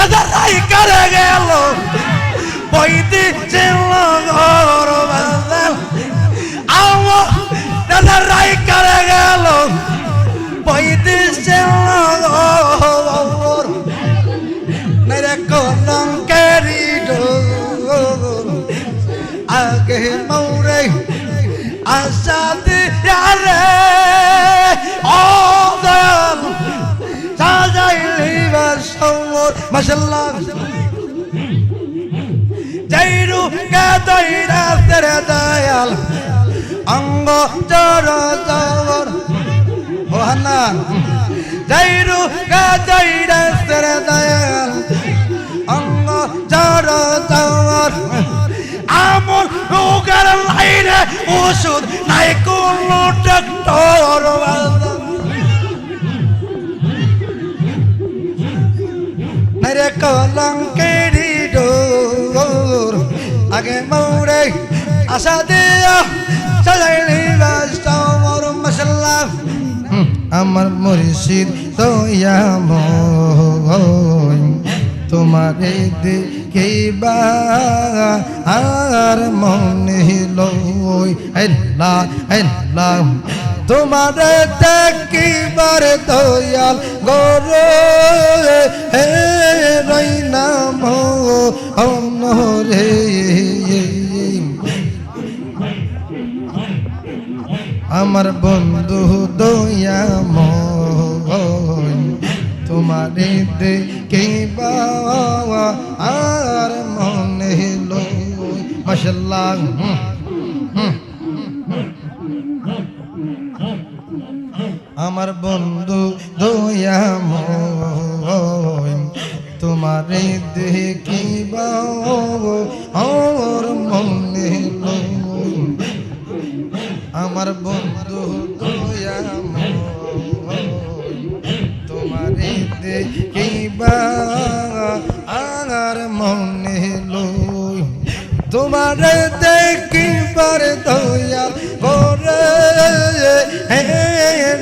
দাদারাই করে গেল বইতে ছিল ঘর বাজার আমার দাদারাই করে গেল বইতে ছিল ঘর মেরে কলঙ্কেরি ডোর আগে মৌরে আশা দিয়ারে ও দয়াল সাজাইলি বাসর মাশাআল্লাহ যাইরু কাদাইরা তেরে দয়াল অঙ্গ জড় জড় ও হান্নান যাইরু কাদাইরা তেরে দয়াল অঙ্গ জড় জড় আমল রোগের লাইনে ওষুধ নাই কোন ডাক্তার মেরে কলঙ্কেরি ডোর আগে মৌরে আশা দিয়া সাজাইলি বাসর মাশাআল্লাহ আমার মুর্শিদ দয়াময় তোমারে দেখিবা আর মনে লই আল্লাহ আল্লাহ তোমারে দেখিবার দয়াল গরে হে রইনাম অনরে আমার বন্ধু দয়াময় তোমারে দেখিবা আর মনে লই মাশাআল্লাহ আমার বন্ধু দয়াময় তোমারে দেখিবা আর মনে লই আমার বন্ধু দয়াময় তোমারে দেখিবা আর মনে লই তোমারে দেখিবার দয়াল করে হে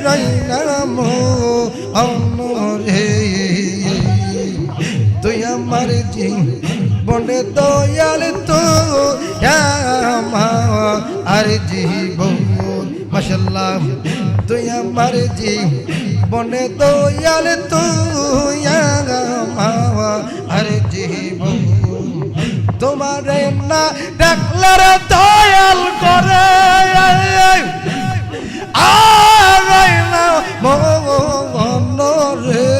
রইনাম অনরে তুই আমার জীবনে দয়াল তো আর জীবন মাশাআল্লাহ তুই আমার জীবনে দয়াল তো আর জীবন তোমারে না ডাকলার দয়াল করে আর না মনরে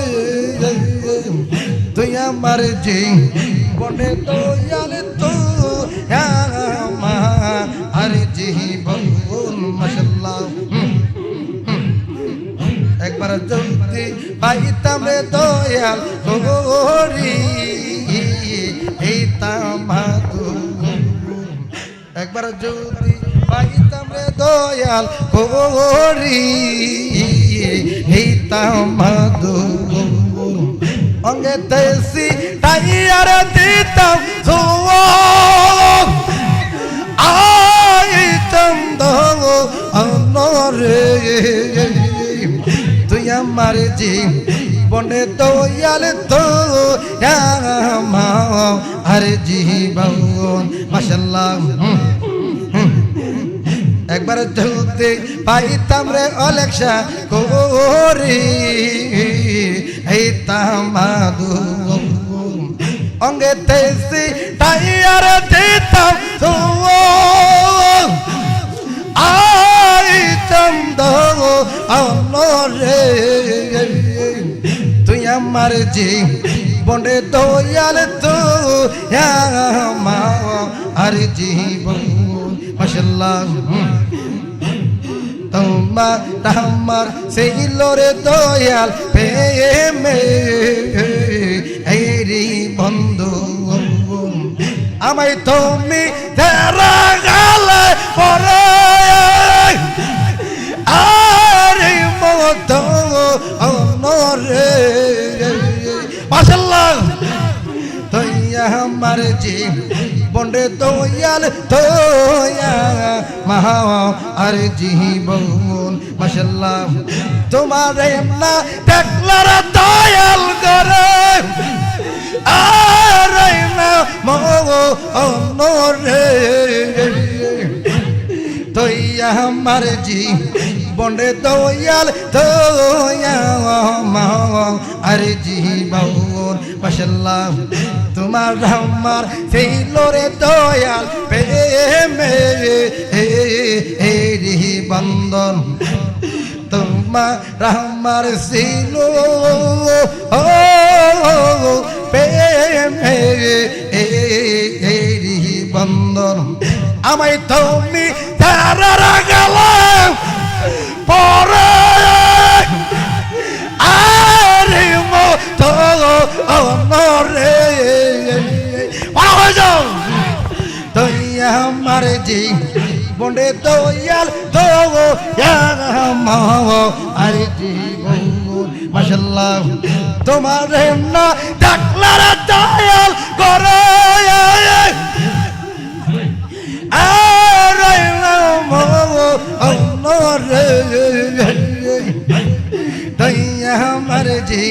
তুই আমার জীবনে দয়াল তো আর জীবন মাশাআল্লাহ একবার যদি পাইতাম রে দয়াল তোরি এই তামাদু একবার যদি পাইতাম রে দয়াল তোরি এই তামাদু অঙ্গে দেশি টাইয়ার দিতাম আইতাম দো অনরে তুই আমার জীবনে দয়াল তো আর জীবন মাশাআল্লাহ একবার যদি পাইতাম রে অলেকশা করি এই তামাদু অঙ্গে দেশি টাইয়ার দিতাম তো আইতাম দো অনরে তুই আমার জীবনে দয়াল তো আর জীবন মাশাআল্লাহ তোমার আমার সেই লোরে দয়াল প্রেমে এই বন্ধু আমায় তুমি ধরা গেলে পরে আর মত অনরে মাশাআল্লাহ তুই আমার জীবনে দয়াল তোয়া মহা আর জীবন মাশাআল্লাহ তোমার না দেখলার দয়াল করে নরে দয়া আমার জি বন্ডে দয়াল দয়া আর জীবন মাশাআল্লাহ তোমার আমার ফেলোরে দয়াল প্রেমে এরি বন্ধন তোমার আমার ছিল প্রেমে এরি বন্ধন আমায় তুমি তারা গেল পরে আরে মতো অনরে দয়া আমার জি বন্ডে দয়াল দয়া আরে জীবন মাশাআল্লাহ তোমার না ডাকলার দয়াল করে আরে অনরে দয়া আমার জি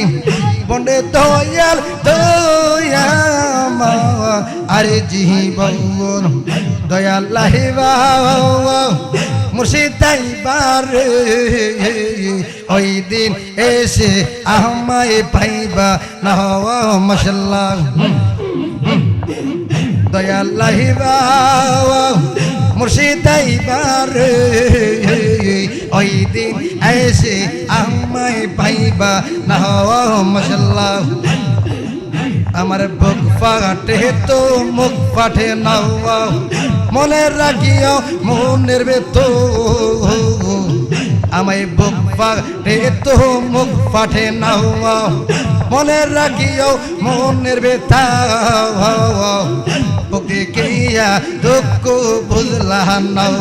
বন্ডে দয়াল দয়া আরে জীবন দয়াল লাহিবা মুর্শিদ আইবার ওই দিন এসে আমায় পাইবা না মাশাআল্লাহ দয়াল লাহিবা মুর্শিদ আইবার ওই দিন এসে আমায় পাইবা না মাশাআল্লাহ আমার বুক ফাটে তো মুখ ফাটে নাও মনে রাখিও মনের ভেতর আমায় বুক ফাটে তো মুখ ফাটে নাও মনে রাখিও মনের ভেতর বুকে কিয়া দুঃখ বুঝলা নাও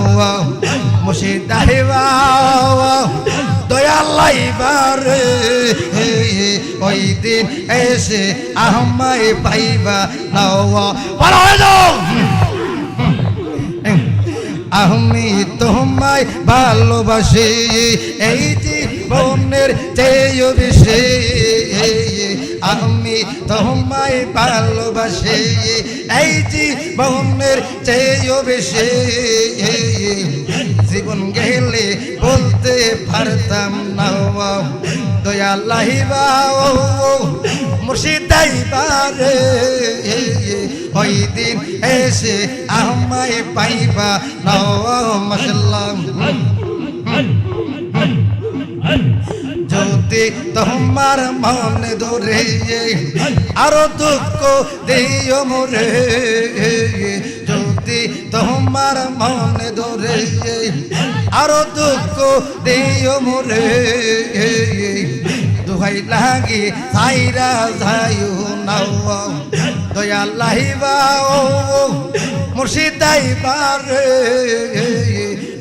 মুর্শিদ আইবা দয়াল লাইবার ওই দিন এসে আমায় পাইবা নাও পার হয়ে যাও আমি তোমায় ভালোবাসি এই জীবনের চেয়েও বেশি আমি তোমায় ভালোবাসি এই জীবনের চেয়েও বেশি জীবন গেলে বলতে পারতাম না দয়াল লাহিবা মুর্শিদ আইবার ওই দিন এসে আমায় পাইবা না মাশাআল্লাহ যদি তোমার মনে ধরে আরো দুঃখ দিও মোরে যদি তোমার মনে ধরে আরো দুঃখ দিও মোরে দুহাই লাগে সাইরা যাইও নাও দয়াল লাহিবা মুর্শিদ আইবার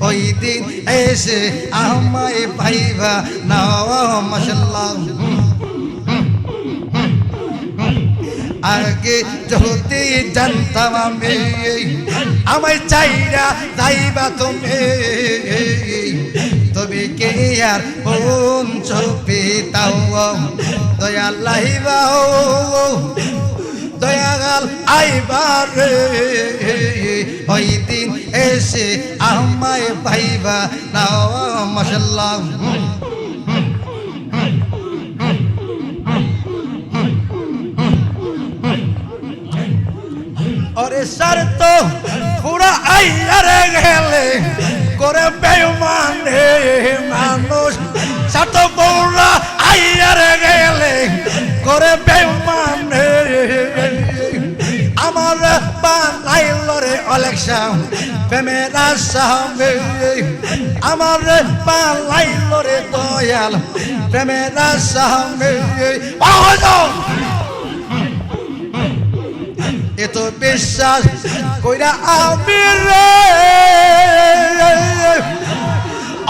ওই দিন এসে আমায় পাইবা না মাশাআল্লাহ আগে যদি জানতাম আমি আমায় চাইরা যাইবা তুমি তবে কে আর বোন চোপে তাও দয়াল লাহিবা দয়াল আইবার ওই দিন এসে আমায় পাইবা না মাশাআল্লাহ ওরে সার তো পুরা আইয়ারে গেলে করে বেঈমানে মানুষ সার তো পুরা আইয়ারে গেলে করে বেঈমানে আমার বানাইল রে ইলেকশন প্রেমের আসামে আমার বানাইল রে দয়াল প্রেমের আসামে এত বিশ্বাস কইরা আমি রে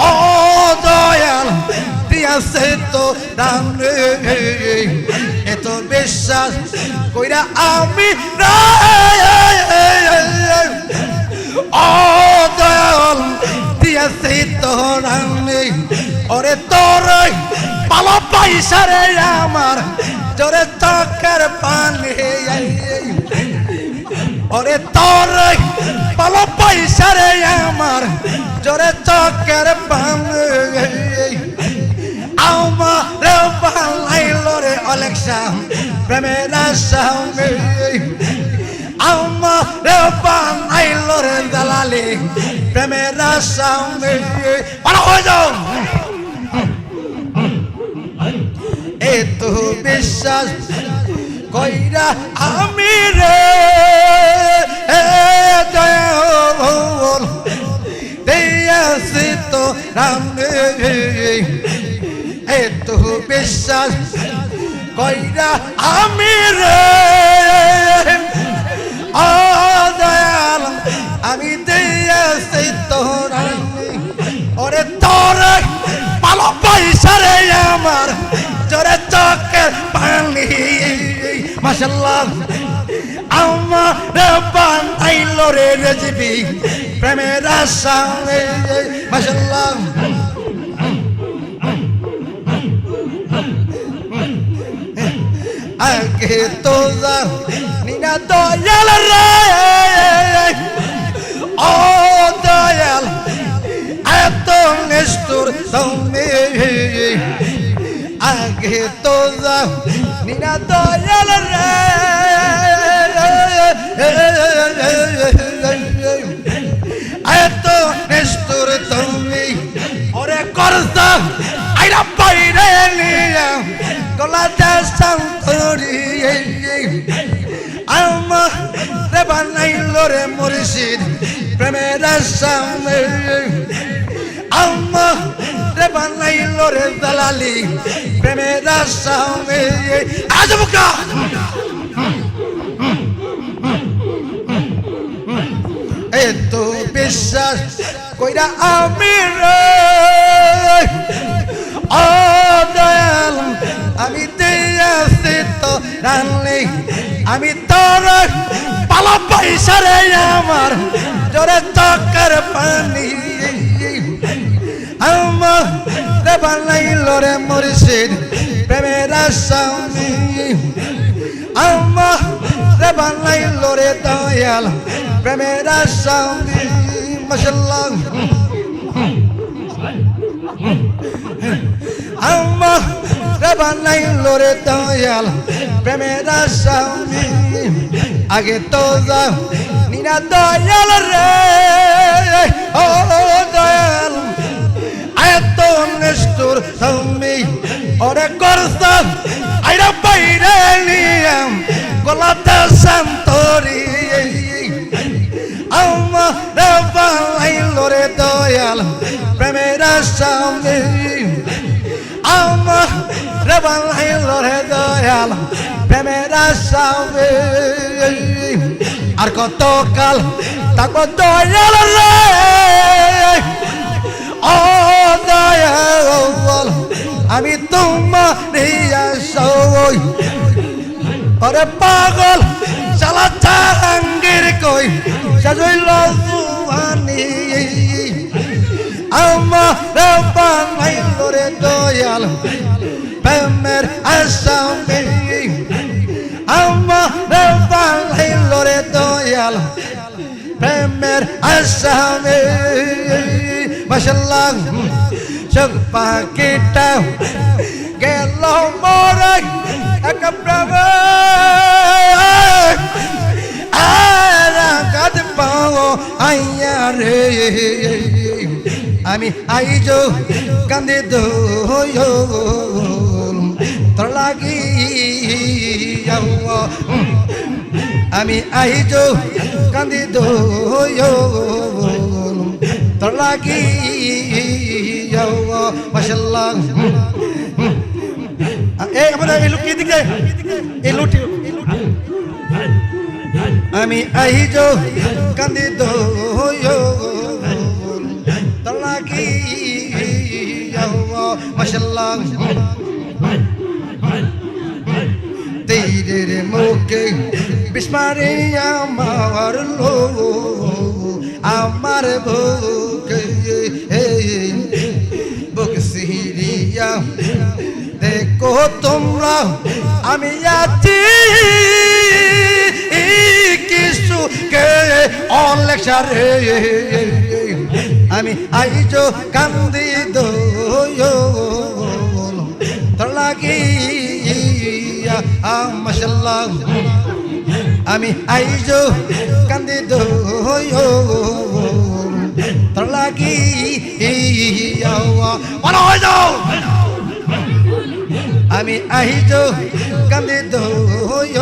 ও দয়াল দিয়াছে তো দাম রে এত বিশ্বাস কইরা আমি রে ও দয়াল দিয়াছে তো দাম রে ওরে তোর ভালো পয়সা রে আমার জোরে চোখের পানি ওরে তোর ভালো পয়সা রে আমার জোরে চকের পানি আমার বানাইলো রে অলেক্সা প্রেমের আসামে আমার বানাইলো রে দালালি প্রেমের আসামে ভালো হয়ে যাও এ তো বিশ্বাস কইরা আমি রে দয়াল দিয়াছি তো রামে এ তো বিশ্বাস কইরা আমি রে ও দয়াল আমি দিয়াছি তো রামে ওরে তোর ভালো পয়সা রে আমার জোরে চোখের পানি মাশাআল্লাহ আমার বানাইলো রে রেজিবি প্রেমের আসামে মাশাআল্লাহ আগে তো নিনা দয়াল রে ও দয়াল এত নিষ্ঠুর তুমি আগে তো নিনা দয়াল রে এত নিষ্ঠুর তুমি ওরে করতা আইরা বাইরে নিয়া গলাতে সন্তরি আমার রে বানাইলো রে মুর্শিদ প্রেমের আসামে আমার রে বানাইলো রে দালালি প্রেমের আসামে আজবকা এত বিশ্বাস কইরা আমি রে ও দয়াল আমি দিয়াছি তো রানলি আমি তোর ভালো পয়সা রে আমার জোরে চোখের পানি আমার রে বানাইলো রে মুর্শিদ প্রেমের আসামে আমার রে বানাইলো রে দয়াল প্রেমের আসামে মাশাআল্লাহ আমার রে বানাইলো রে দয়াল প্রেমের আসামে আগে তো যাও নিনা দয়াল রে ও দয়াল এত নিষ্ঠুর তুমি ওরে করতা আইরা বাইরে নিয়াম গলাতে সন্তরি আমার বানাইলো রে দয়াল প্রেমের আসামে আমার বানাইলো রে দয়াল প্রেমের আসামে আর কত কাল তাকো দয়াল রে ও দয়াল আমি তোমার আশায় ওরে পাগল চালা চাঙ্গির কই সাজইল জুয়ানি আমার বানাইলো রে দয়াল প্রেমের আসামে আমার বানাইলো রে দয়াল প্রেমের আসামে মাশাআল্লাহ চোখ পাখিটা গেল মরে এক প্রেম আরাগাত পাও আইয়া রে আমি আইজো কান্দে দোয় তোর লাগি আমি আইজো কান্দে দোয় তোর লাগি মাশাআল্লাহ এই আমরা এই লুকি দিকে এই লুটি আমি আইজো কান্দে দোয় তোর লাগি মাশাআল্লাহ তেরে মুখে বিস্মারে আমার লো আমার বুকে বুক সিরিয়া দেখো তোমরা আমি আছি কিছু সারে আমি আইজো কান্দি দোল তোর লাগিয়া মাশাআল্লাহ আমি আইজো কান্দি দোল তোর লাগিয়া বড় হয়ে যাও আমি আইজো কান্দি দোল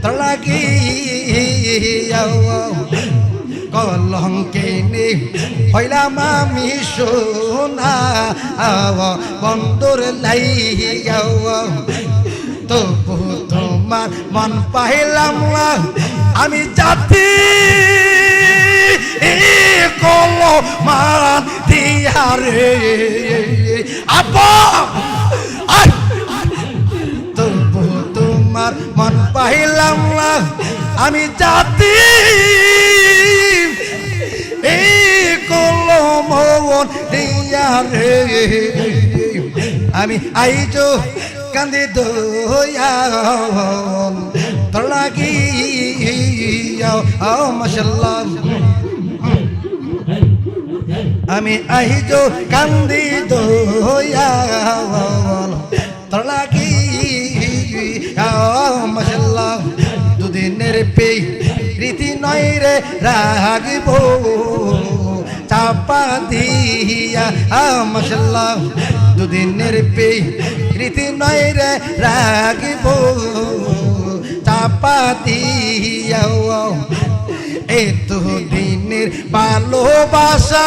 তোর লাগিয়া কলঙ্কিনী হইলাম আমি সোনা বন্ধুর লাইয়া তবু তোমার মন পাইলাম না আমি জাতি কল মান দিয়া রে আপা তবু তোমার মন পাইলাম না আমি জাতি মন দিয়া রে আমি আইজো কান্দি দোয়া তোর লাগিয়া মাশাআল্লাহ আমি আইজো কান্দি দোয়া তোর লাগিয়া মাশাআল্লাহ দুদিনের পে রীতি নয় রে রাগব চাপা দিয়া মাশাআল্লাহ দুদিনের পে রীতি নয় রে রাগব চাপা দিয়া এত দিনের ভালোবাসা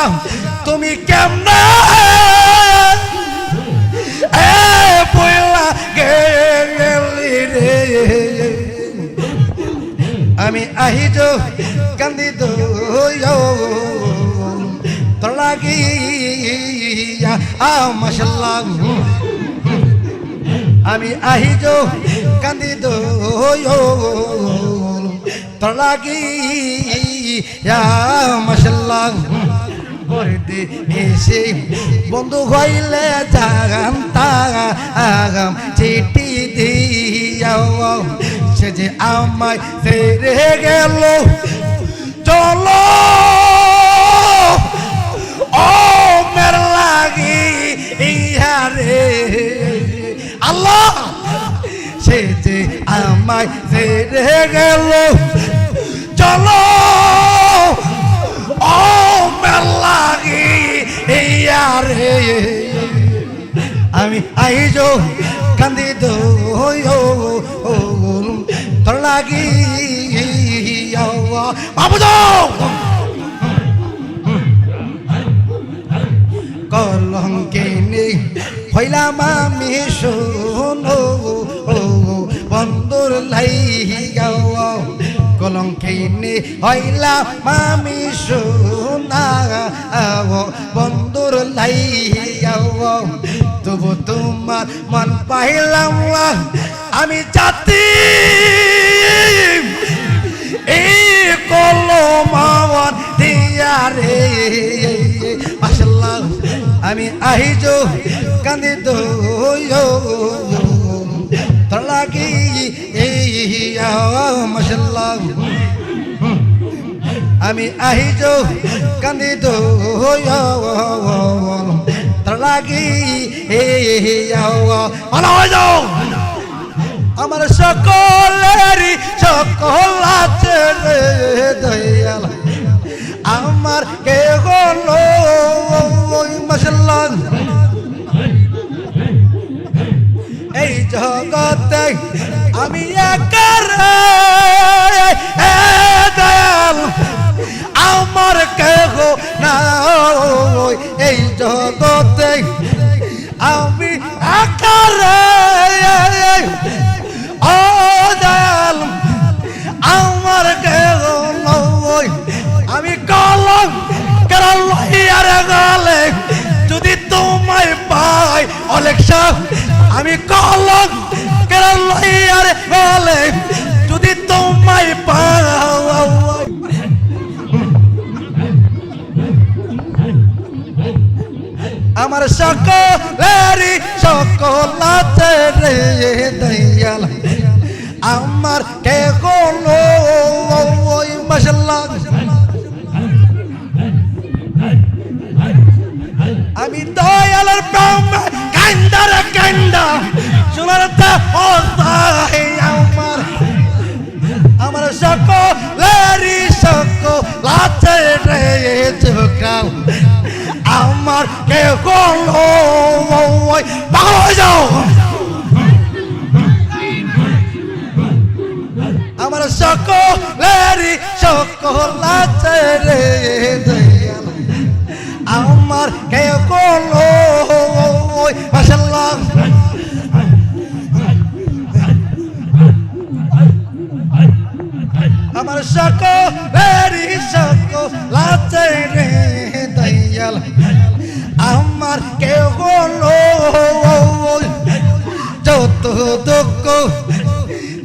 তুমি কেমনে বইলা গেলি রে আমি আহিজো কান্দি তোর লাগিয়া মাশাআল্লাহ আমি আহিজো কান্দি তোর লাগিয়া মাশাআল্লাহ পরদে এসে বন্ধু হইলে জাগাম চিঠি দিয়া সে যে আমায় ছেড়ে গেল চলো ও মের লাগি ইহারে আল্লাহ সে যে আমায় ছেড়ে গেল চলো ও মের লাগি ইহারে আমি আইজো কান্দি তোর লাগিয়া বাবুজো কলঙ্কিনী হইলাম আমি শোনো বন্ধুর লাইয়া কলঙ্কিনী হইলাম আমি সোনা বন্ধুর লাইয়া তবু তোমার মন পাইলাম আমি জাতি এই কলম দিয়া রে মাশাআল্লাহ আমি আহিজো কান্দি তোর লাগিয়া মাশাআল্লাহ আমি আহিজো কান্দি তোর লাগিয়া ভালো হয়ে যাও আমার সকলেরই সকল আছে রে দয়াল আমার কে হলো মাশাআল্লাহ এই জগতে আমি একা রে দয়াল আমার কে হো না এই জগতে আমি একা রে ও দয়াল আমার কেউ নয় আমি কলম কেন লইয়ারে গলে যদি তোমায় পাই অলেক্সা আমি কলম কেন লইয়ারে গলে যদি তোমায় পাই আমার সকলেরই সকল আছে রে দয়াল আমার কে হলো ওই মাশাআল্লাহ আমি দয়ালের প্রেম কান্দা রে কান্দা সোনার তা আমার সকলেরই সকলাতে রে চোখাও আমার কে হলো ওই পাগল হয়ে যাও আমার সকলেরই সকলাতে রে দয়াল আমার কে হলো ওই মাশাআল্লাহ আমার সকলেরই সকলাতে রে দয়াল আমার কে হলো যত দুঃখ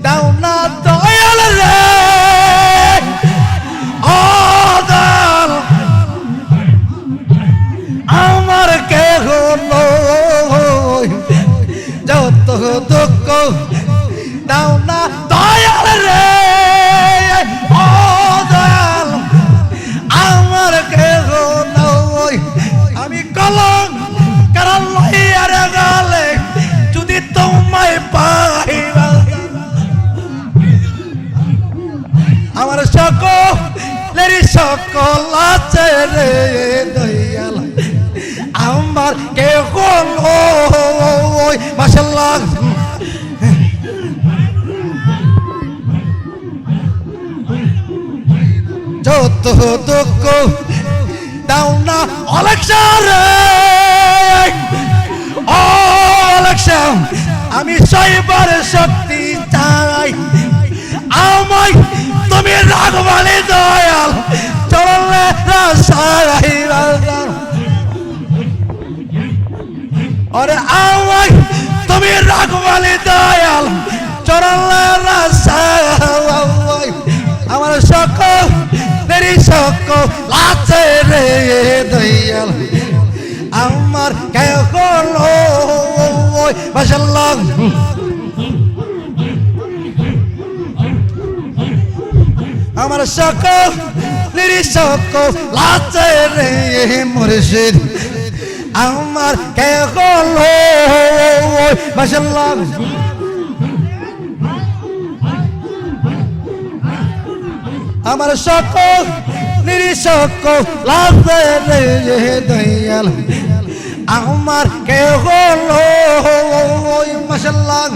দাও না দয়াল রে ও দয়াল আমার কে হলো যত দুঃখ দাও না দয়াল রে ও দয়াল আমার কে হলো আমি কলম কারণ লইয়ার গালে যদি তোমায় পাই আমার সকলেরই সকল আছে রে দয়াল আমার কে হলো মাশাআল্লাহ যত দুঃখ দাও না অলেকশা রে অলেকশা আমি সইবার শক্তি চাই আমায় তুমি রাগবালি দয়াল চললে রাসাই আরে আমায় তুমি রাগবালি দয়াল চললে রাসাই আমার সকলেরই সকলাতে রে দয়াল আমার কে হলো মাশাআল্লাহ আমার সকলেরই সকলাতে রে মুর্শিদ আমার কে হলো মাশাআল্লাহ আমার সকলেরই সকলাতে রে দয়াল আমার কে হলো মাশাআল্লাহ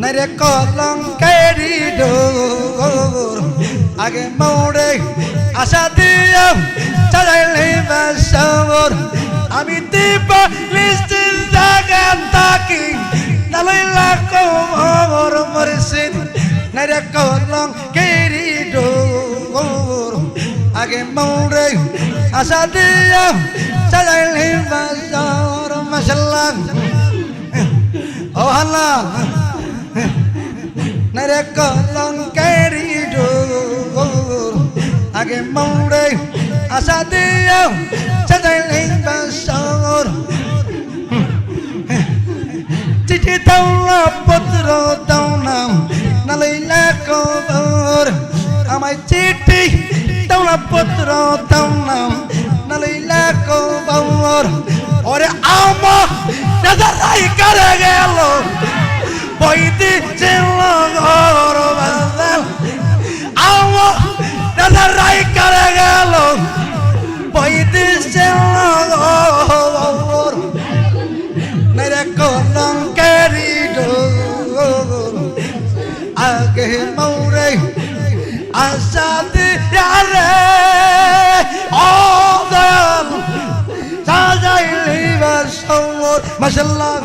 নারে কলঙ্কেরি ডোর আগে মোড়ে আশা দিয়া চালাইলে বাসর আমি দীপা লিস্টের জায়গা থাকি নালইলা কবর মুর্শিদ নারে কলঙ্কেরি ডোর আগে মোড়ে আশা দিয়া চালাইলে বাসর মাশাআল্লাহ ও আল্লাহ নারে কলঙ্কেরি ডোর আগে মোড়ে আশা দিয়া চালাইলে বাসর চিঠি দাও না পত্র দাও না নালইলা কবর আমায় চিঠি দাও না পত্র দাও না নালইলা কবর ওরে আমার দাদাই করে গেল বইতে চিল্লাগর বাজাল আমার দাদাই করে গেল বইতে চিল্লাগর নারে কলঙ্কেরি ডোর আগে মোরে আশা দিয়া রে ও দয়াল সাজাইলি বাসর মাশাআল্লাহ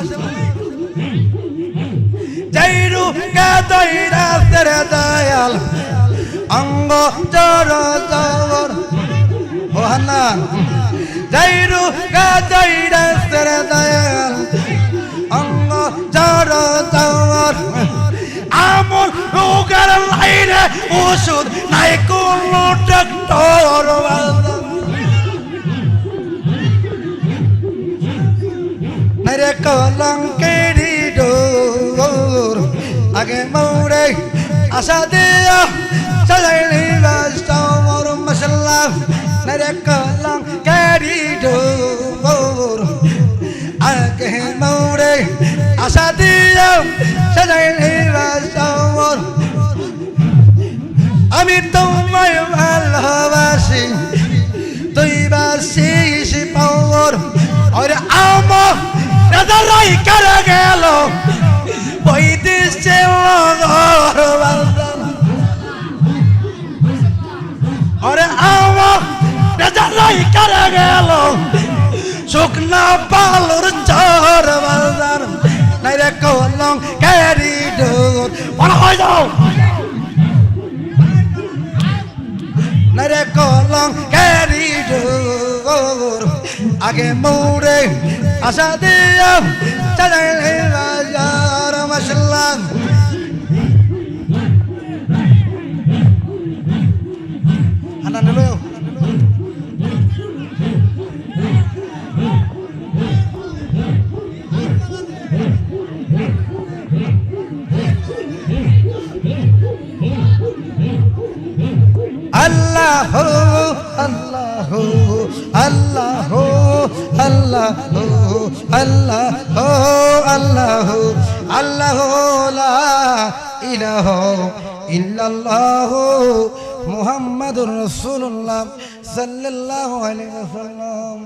যাইরু গাদাইরা তেরে দয়াল অঙ্গ জর জর ও হান্নান যাইরু গাদাইরা তেরে দয়াল অঙ্গ জর জর আমল রোগের লাইনে ওষুধ নাই কোনো ডাক্তার মেরে কলঙ্কেরি ডোর আগে মৌরে আশা দিয়া সাজাইলি বাস্তবর মশলা মেরে কলঙ্কেরি ডোর আগে মৌরে আশা দিয়া সাজাইলি বাস্তবর আমি তোমায় ভালোবাসি তুই বাসিস পাওয়ার और आमो नजराई कर गेलो বৈদেশে और आमो नजराई कर गेलो শুকনা পালুর চর বাজার নাই রে কলং ক্যারি ডোর বড় হয়ে যাও নাই রে কলং ক্যারি ডোর আগে মোড়ে আশা দিয়া চালাইলে বাজার মশলা আনা নেলো আল্লাহ আল্লাহ আল্লাহ আল্লাহ আল্লাহ আল্লাহ আল্লাহ লা ইলাহা ইল্লাল্লাহ মুহাম্মাদুর রাসূলুল্লাহ সাল্লাল্লাহু আলাইহি ওয়াসাল্লাম।